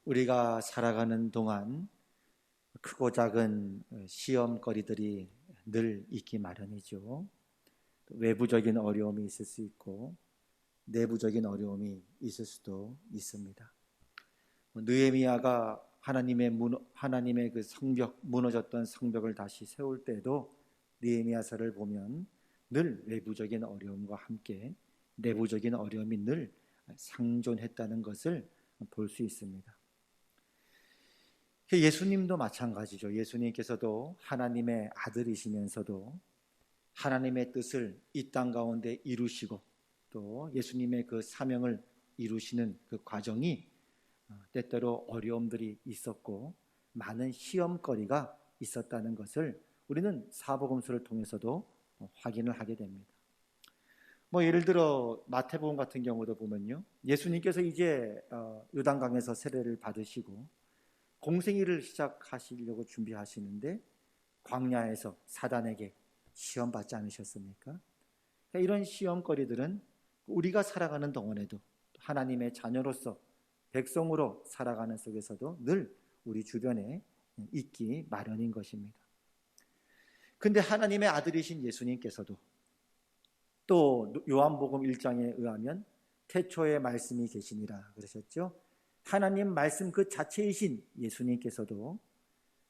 우리가 살아가는 동안 크고 작은 시험거리들이 늘 있기 마련이죠. 외부적인 어려움이 있을 수 있고 내부적인 어려움이 있을 수도 있습니다. 느헤미야가 하나님의 그 성벽, 무너졌던 성벽을 다시 세울 때도 느헤미야서를 보면 늘 외부적인 어려움과 함께 내부적인 어려움이 늘 상존했다는 것을 볼 수 있습니다. 예수님도 마찬가지죠. 예수님께서도 하나님의 아들이시면서도 하나님의 뜻을 이 땅 가운데 이루시고 또 예수님의 그 사명을 이루시는 그 과정이 때때로 어려움들이 있었고 많은 시험거리가 있었다는 것을 우리는 사복음서를 통해서도 확인을 하게 됩니다. 예를 들어 마태복음 같은 경우도 보면요, 예수님께서 이제 요단강에서 세례를 받으시고 공생애를 시작하시려고 준비하시는데 광야에서 사단에게 시험 받지 않으셨습니까? 이런 시험거리들은 우리가 살아가는 동안에도 하나님의 자녀로서 백성으로 살아가는 속에서도 늘 우리 주변에 있기 마련인 것입니다. 근데 하나님의 아들이신 예수님께서도 또 요한복음 1장에 의하면 태초에 말씀이 계시니라 그러셨죠. 하나님 말씀 그 자체이신 예수님께서도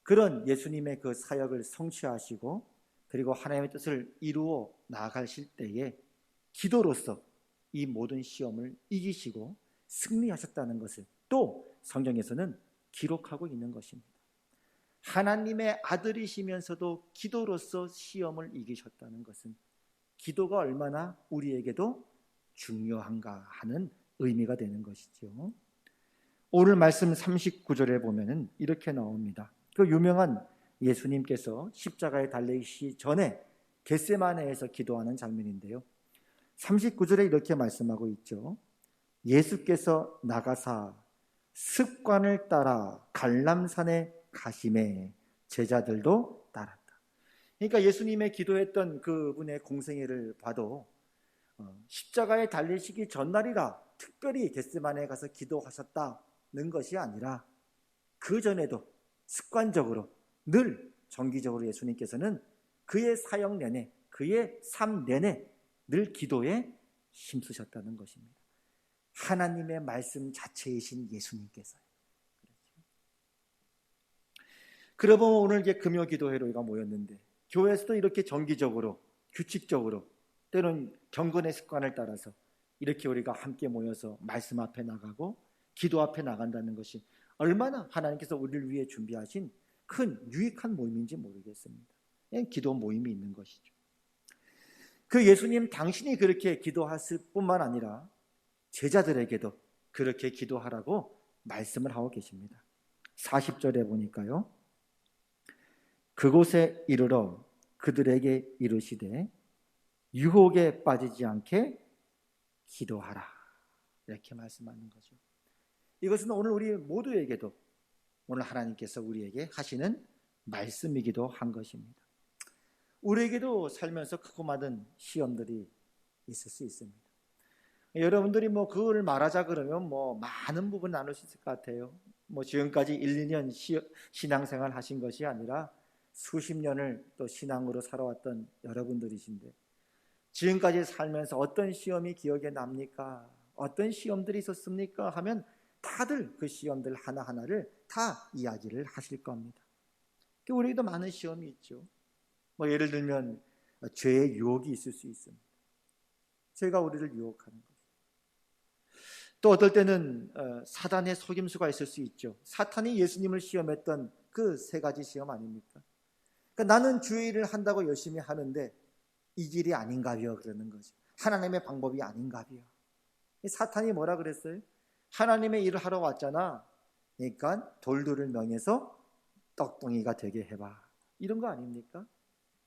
그런 예수님의 그 사역을 성취하시고 그리고 하나님의 뜻을 이루어 나아가실 때에 기도로서 이 모든 시험을 이기시고 승리하셨다는 것을 또 성경에서는 기록하고 있는 것입니다. 하나님의 아들이시면서도 기도로서 시험을 이기셨다는 것은 기도가 얼마나 우리에게도 중요한가 하는 의미가 되는 것이죠. 오늘 말씀 39절에 보면은 이렇게 나옵니다. 그 유명한 예수님께서 십자가에 달리시기 전에 겟세마네에서 기도하는 장면인데요. 39절에 이렇게 말씀하고 있죠. 예수께서 나가사 습관을 따라 갈람산에 가심에 제자들도 따랐다. 그러니까 예수님의 기도했던 그분의 공생애를 봐도 십자가에 달리시기 전날이라 특별히 겟세마네에 가서 기도하셨다는 것이 아니라 그 전에도 습관적으로 늘 정기적으로 예수님께서는 그의 사역 내내 그의 삶 내내 늘 기도에 힘쓰셨다는 것입니다. 하나님의 말씀 자체이신 예수님께서요. 그러고 오늘 이제 금요 기도회로 우리가 모였는데 교회에서도 이렇게 정기적으로 규칙적으로 때로는 경건의 습관을 따라서 이렇게 우리가 함께 모여서 말씀 앞에 나가고 기도 앞에 나간다는 것이 얼마나 하나님께서 우리를 위해 준비하신 큰 유익한 모임인지 모르겠습니다. 그냥 기도 모임이 있는 것이죠. 그 예수님 당신이 그렇게 기도했을 뿐만 아니라 제자들에게도 그렇게 기도하라고 말씀을 하고 계십니다. 40절에 보니까요, 그곳에 이르러 그들에게 이르시되 유혹에 빠지지 않게 기도하라, 이렇게 말씀하는 거죠. 이것은 오늘 우리 모두에게도 오늘 하나님께서 우리에게 하시는 말씀이기도 한 것입니다. 우리에게도 살면서 크고 작은 시험들이 있을 수 있습니다. 여러분들이 그걸 말하자 그러면 많은 부분 나눌 수 있을 것 같아요. 지금까지 1, 2년 신앙생활 하신 것이 아니라 수십 년을 또 신앙으로 살아왔던 여러분들이신데 지금까지 살면서 어떤 시험이 기억에 납니까? 어떤 시험들이 있었습니까? 하면 다들 그 시험들 하나하나를 다 이야기를 하실 겁니다. 우리도 많은 시험이 있죠. 예를 들면 죄의 유혹이 있을 수 있습니다. 죄가 우리를 유혹하는 거죠. 또 어떨 때는 사단의 속임수가 있을 수 있죠. 사탄이 예수님을 시험했던 그 세 가지 시험 아닙니까? 그러니까 나는 주의 일을 한다고 열심히 하는데 이 길이 아닌가벼 그러는 거죠. 하나님의 방법이 아닌가벼. 사탄이 뭐라 그랬어요? 하나님의 일을 하러 왔잖아. 그러니까 돌들을 명해서 떡덩이가 되게 해봐. 이런 거 아닙니까?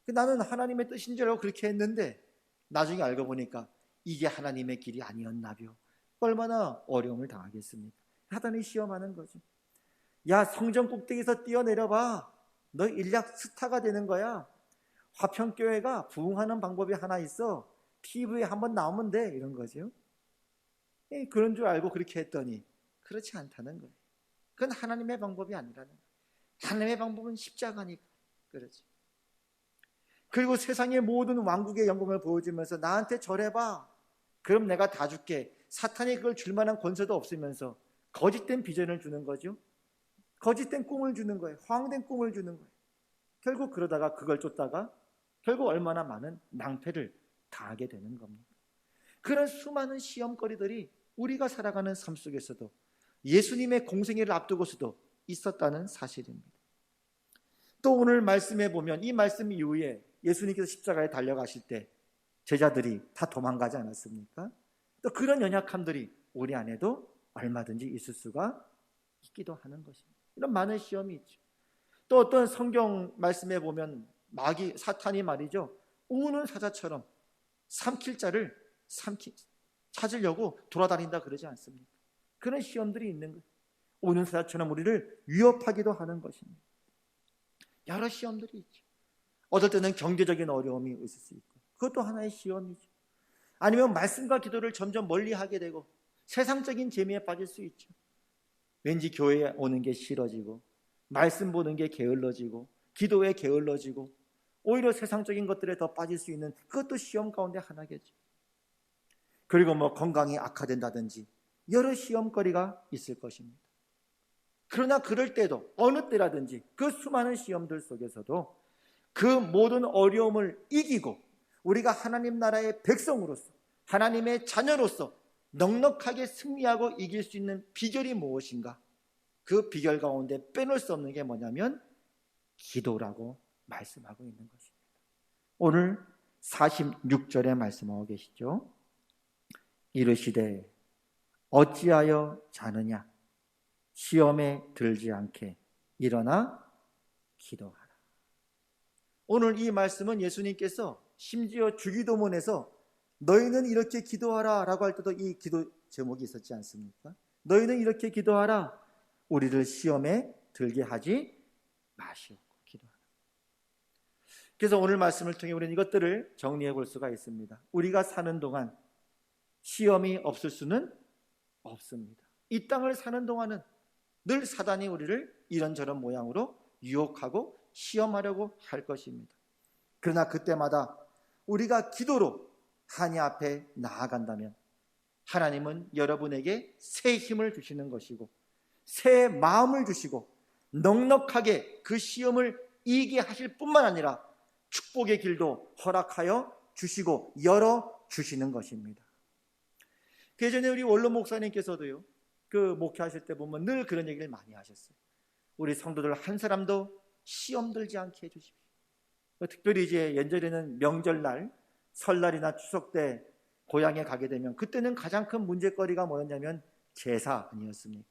나는 하나님의 뜻인 줄 알고 그렇게 했는데 나중에 알고 보니까 이게 하나님의 길이 아니었나벼. 얼마나 어려움을 당하겠습니까? 사탄이 시험하는 거죠. 야, 성전 꼭대기에서 뛰어내려봐. 너 일약 스타가 되는 거야. 화평교회가 부흥하는 방법이 하나 있어. TV에 한번 나오면 돼. 이런 거죠. 그런 줄 알고 그렇게 했더니 그렇지 않다는 거예요. 그건 하나님의 방법이 아니라는 거예요. 하나님의 방법은 십자가니까. 그렇지. 그리고 세상의 모든 왕국의 영광을 보여주면서 나한테 절해봐. 그럼 내가 다 줄게. 사탄이 그걸 줄 만한 권세도 없으면서 거짓된 비전을 주는 거죠. 거짓된 꿈을 주는 거예요. 허황된 꿈을 주는 거예요. 결국 그러다가 그걸 쫓다가 결국 얼마나 많은 낭패를 당하게 되는 겁니다. 그런 수많은 시험거리들이 우리가 살아가는 삶 속에서도 예수님의 공생애를 앞두고서도 있었다는 사실입니다. 또 오늘 말씀에 보면 이 말씀 이후에 예수님께서 십자가에 달려가실 때 제자들이 다 도망가지 않았습니까? 또 그런 연약함들이 우리 안에도 얼마든지 있을 수가 있기도 하는 것입니다. 이런 많은 시험이 있죠. 또 어떤 성경 말씀에 보면 사탄이 말이죠, 우는 사자처럼 삼킬 자를 찾으려고 돌아다닌다 그러지 않습니까? 그런 시험들이 있는 거예요. 우는 사자처럼 우리를 위협하기도 하는 것입니다. 여러 시험들이 있죠. 어떨 때는 경제적인 어려움이 있을 수 있고, 그것도 하나의 시험이죠. 아니면 말씀과 기도를 점점 멀리하게 되고 세상적인 재미에 빠질 수 있죠. 왠지 교회에 오는 게 싫어지고, 말씀 보는 게 게을러지고, 기도에 게을러지고, 오히려 세상적인 것들에 더 빠질 수 있는, 그것도 시험 가운데 하나겠죠. 그리고 건강이 악화된다든지 여러 시험거리가 있을 것입니다. 그러나 그럴 때도 어느 때라든지 그 수많은 시험들 속에서도 그 모든 어려움을 이기고 우리가 하나님 나라의 백성으로서, 하나님의 자녀로서 넉넉하게 승리하고 이길 수 있는 비결이 무엇인가? 그 비결 가운데 빼놓을 수 없는 게 뭐냐면 기도라고 말씀하고 있는 것입니다. 오늘 46절에 말씀하고 계시죠. 이르시되 어찌하여 자느냐? 시험에 들지 않게 일어나 기도하라. 오늘 이 말씀은 예수님께서 심지어 주기도문에서 너희는 이렇게 기도하라 라고 할 때도 이 기도 제목이 있었지 않습니까? 너희는 이렇게 기도하라. 우리를 시험에 들게 하지 마시옵고 기도하라. 그래서 오늘 말씀을 통해 우리는 이것들을 정리해 볼 수가 있습니다. 우리가 사는 동안 시험이 없을 수는 없습니다. 이 땅을 사는 동안은 늘 사단이 우리를 이런저런 모양으로 유혹하고 시험하려고 할 것입니다. 그러나 그때마다 우리가 기도로 하나님 앞에 나아간다면 하나님은 여러분에게 새 힘을 주시는 것이고 새 마음을 주시고 넉넉하게 그 시험을 이기게 하실 뿐만 아니라 축복의 길도 허락하여 주시고 열어주시는 것입니다. 예전에 우리 원로 목사님께서도요, 그 목회하실 때 보면 늘 그런 얘기를 많이 하셨어요. 우리 성도들 한 사람도 시험 들지 않게 해주십시오. 특별히 이제 연절에는 명절날, 설날이나 추석 때 고향에 가게 되면 그때는 가장 큰 문제거리가 뭐였냐면 제사 아니었습니까?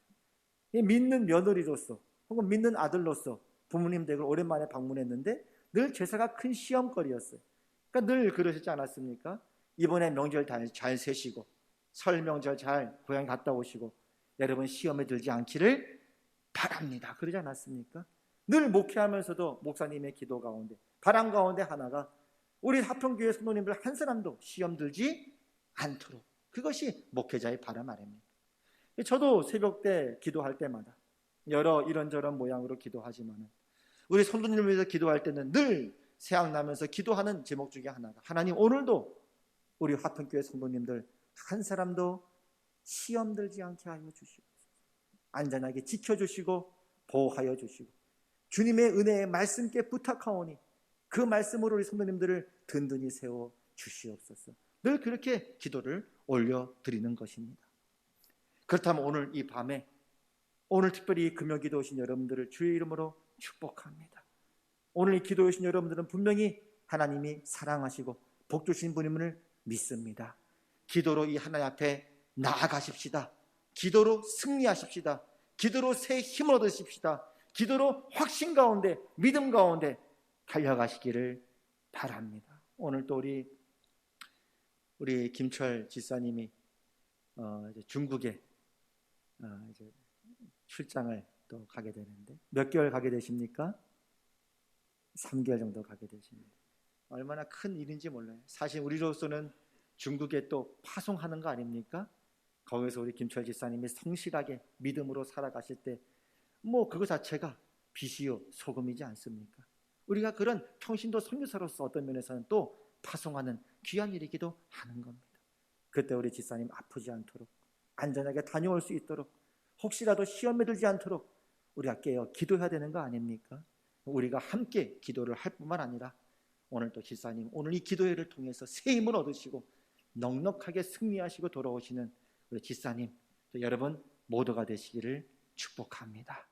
믿는 며느리로서 혹은 믿는 아들로서 부모님 댁을 오랜만에 방문했는데 늘 제사가 큰 시험거리였어요. 그러니까 늘 그러셨지 않았습니까? 이번에 명절 잘 세시고 설 명절 잘 고향 갔다 오시고 여러분 시험에 들지 않기를 바랍니다. 그러지 않았습니까? 늘 목회하면서도 목사님의 기도 가운데 바람 가운데 하나가 우리 하평교회 성도님들 한 사람도 시험 들지 않도록, 그것이 목회자의 바람 아닙니까? 저도 새벽 때 기도할 때마다 여러 이런저런 모양으로 기도하지만 우리 성도님을 위해서 기도할 때는 늘 생각나면서 기도하는 제목 중에 하나가 하나님 오늘도 우리 화평교회 성도님들 한 사람도 시험 들지 않게 하여 주시옵소서. 안전하게 지켜주시고 보호하여 주시고 주님의 은혜의 말씀께 부탁하오니 그 말씀으로 우리 성도님들을 든든히 세워 주시옵소서. 늘 그렇게 기도를 올려드리는 것입니다. 그렇다면 오늘 이 밤에 오늘 특별히 금요기도 오신 여러분들을 주의 이름으로 축복합니다. 오늘 이 기도에 오신 여러분들은 분명히 하나님이 사랑하시고 복 주신 분임을 믿습니다. 기도로 이 하나님 앞에 나아가십시다. 기도로 승리하십시다. 기도로 새 힘을 얻으십시다. 기도로 확신 가운데 믿음 가운데 달려가시기를 바랍니다. 오늘 또 우리 김철 지사님이 이제 중국에 이제 출장을 또 가게 되는데 몇 개월 가게 되십니까? 3개월 정도 가게 되십니다. 얼마나 큰 일인지 몰라요. 사실 우리로서는 중국에 또 파송하는 거 아닙니까? 거기서 우리 김철 집사님이 성실하게 믿음으로 살아가실 때 그거 자체가 빛이요 소금이지 않습니까? 우리가 그런 평신도 선교사로서 어떤 면에서는 또 파송하는 귀한 일이기도 하는 겁니다. 그때 우리 집사님 아프지 않도록 안전하게 다녀올 수 있도록 혹시라도 시험에 들지 않도록 우리가 깨어 기도해야 되는 거 아닙니까? 우리가 함께 기도를 할 뿐만 아니라 오늘 또 집사님 오늘 이 기도회를 통해서 새 힘을 얻으시고 넉넉하게 승리하시고 돌아오시는 우리 집사님 또 여러분 모두가 되시기를 축복합니다.